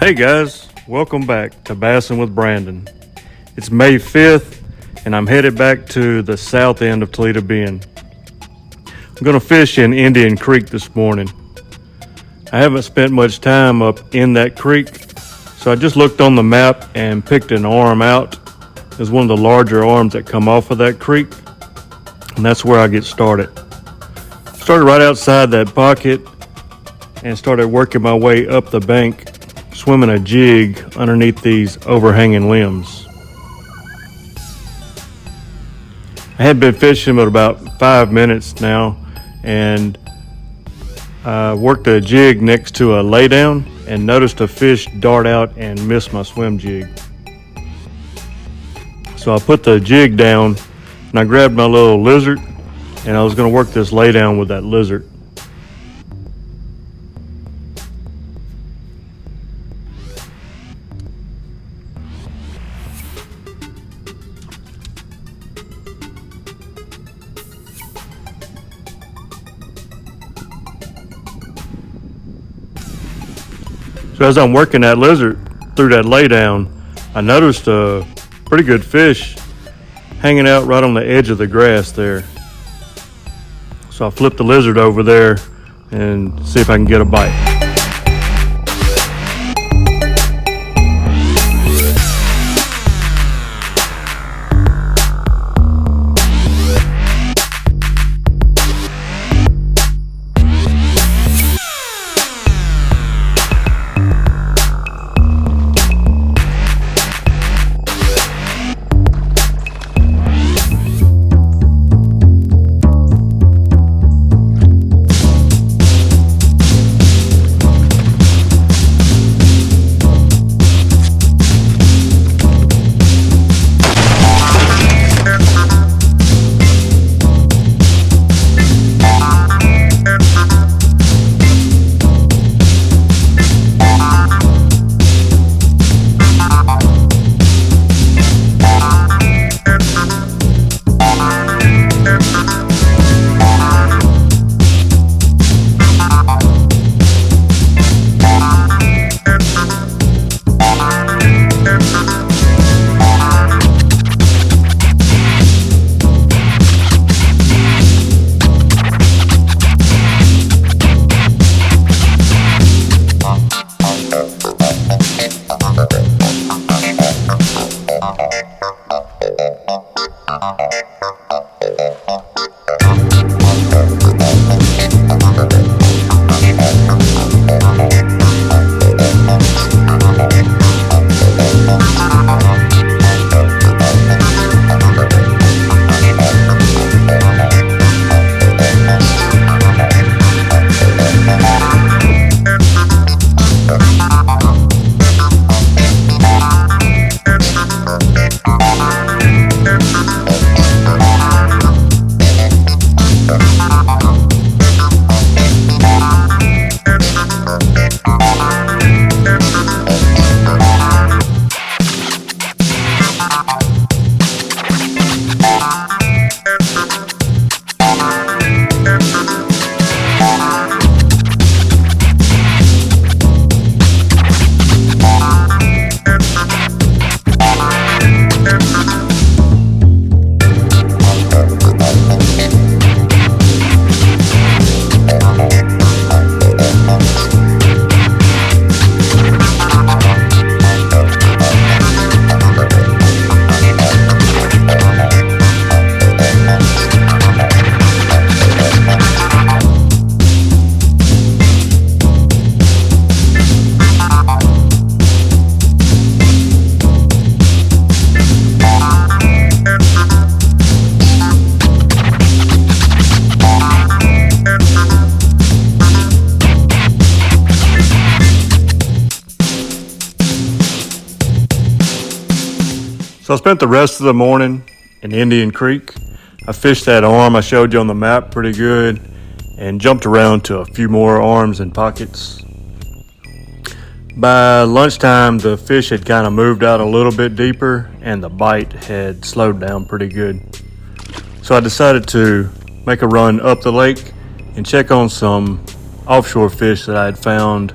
Hey guys, welcome back to Bassin with Brandon. It's May 5th and I'm headed back to the south end of Toledo Bend. I'm going to fish in Indian Creek this morning. I haven't spent much time up in that creek, so I just looked on the map and picked an arm out. It's one of the larger arms that come off of that creek, and that's where I get started. Started right outside that pocket and started working my way up the bank, swimming a jig underneath these overhanging limbs. I had been fishing for about 5 minutes now, and I worked a jig next to a laydown and noticed a fish dart out and miss my swim jig. So I put the jig down and I grabbed my little lizard, and I was going to work this laydown with that lizard. So as I'm working that lizard through that laydown, I noticed a pretty good fish hanging out right on the edge of the grass there. So I flipped the lizard over there and see if I can get a bite. So I spent the rest of the morning in Indian Creek. I fished that arm I showed you on the map pretty good and jumped around to a few more arms and pockets. By lunchtime, the fish had kind of moved out a little bit deeper and the bite had slowed down pretty good. So I decided to make a run up the lake and check on some offshore fish that I had found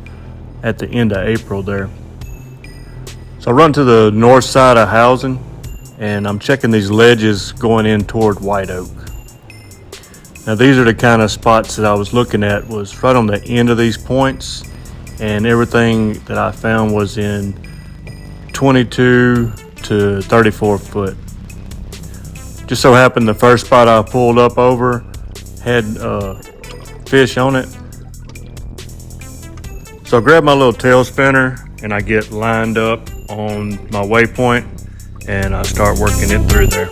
at the end of April there. So I run to the north side of Housen, and I'm checking these ledges going in toward White Oak. Now these are the kind of spots that I was looking at, was right on the end of these points, and everything that I found was in 22 to 34 foot. Just so happened the first spot I pulled up over had fish on it. So I grab my little tail spinner and I get lined up on my waypoint and I start working it through there.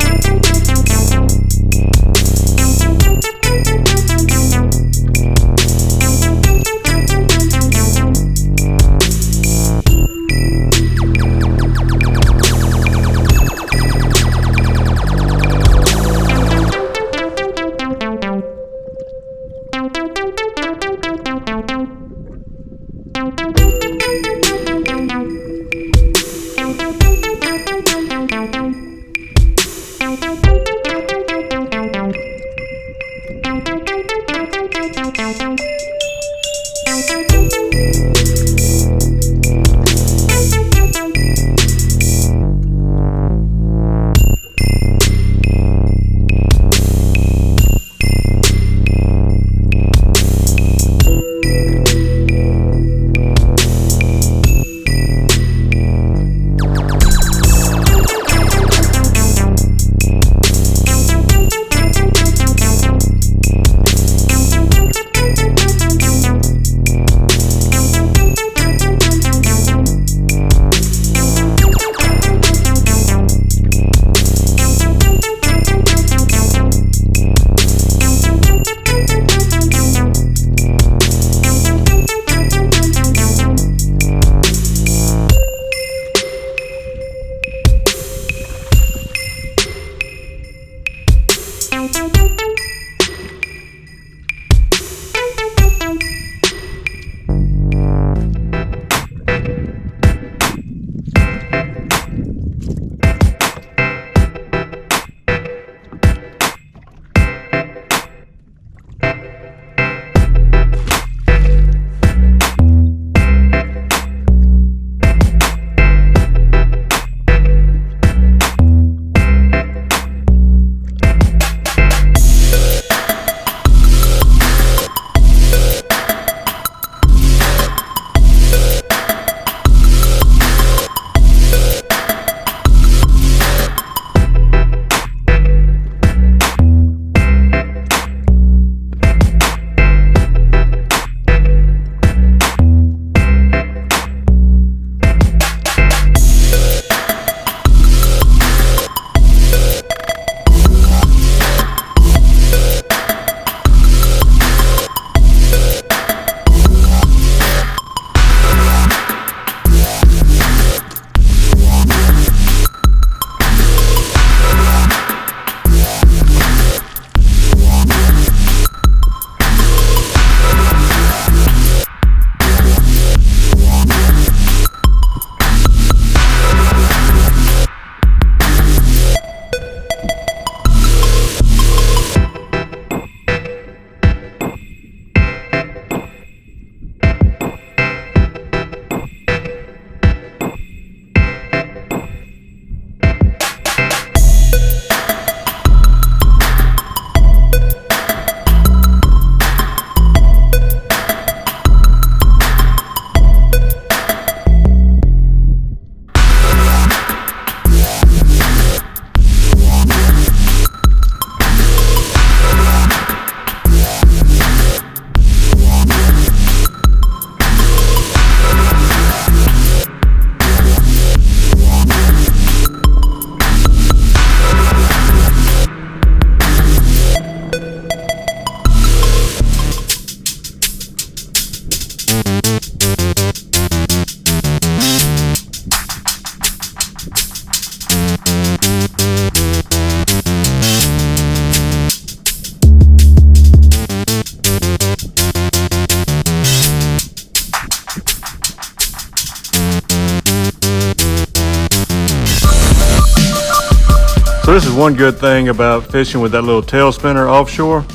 So this is one good thing about fishing with that little tail spinner offshore,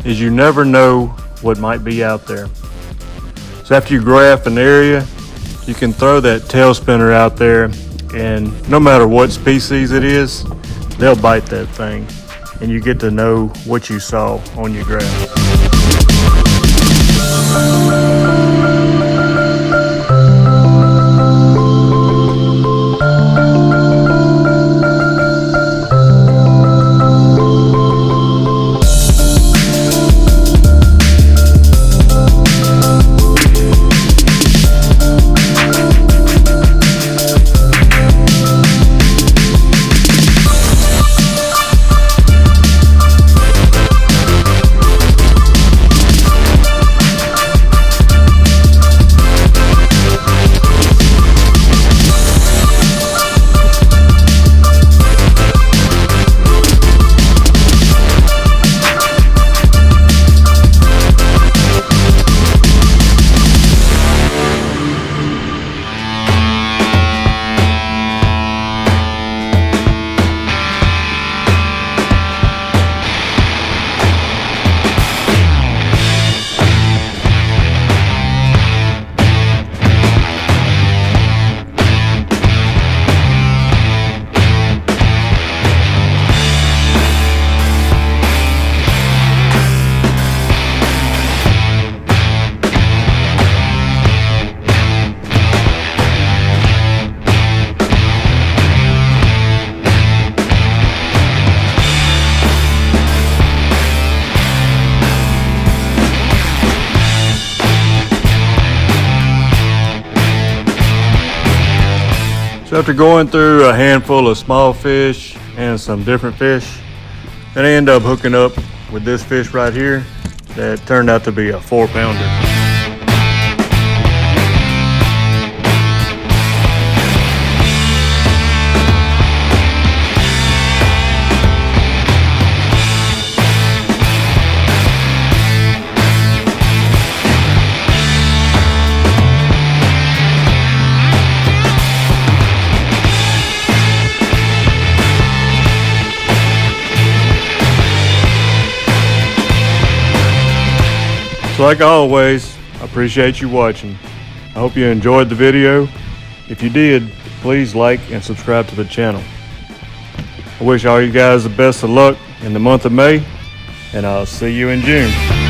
is you never know what might be out there. So after you graph an area, you can throw that tail spinner out there and no matter what species it is, they'll bite that thing, and you get to know what you saw on your graph. So after going through a handful of small fish and some different fish, then I end up hooking up with this fish right here that turned out to be a 4-pounder. So like always, I appreciate you watching. I hope you enjoyed the video. If you did, please like and subscribe to the channel. I wish all you guys the best of luck in the month of May, and I'll see you in June.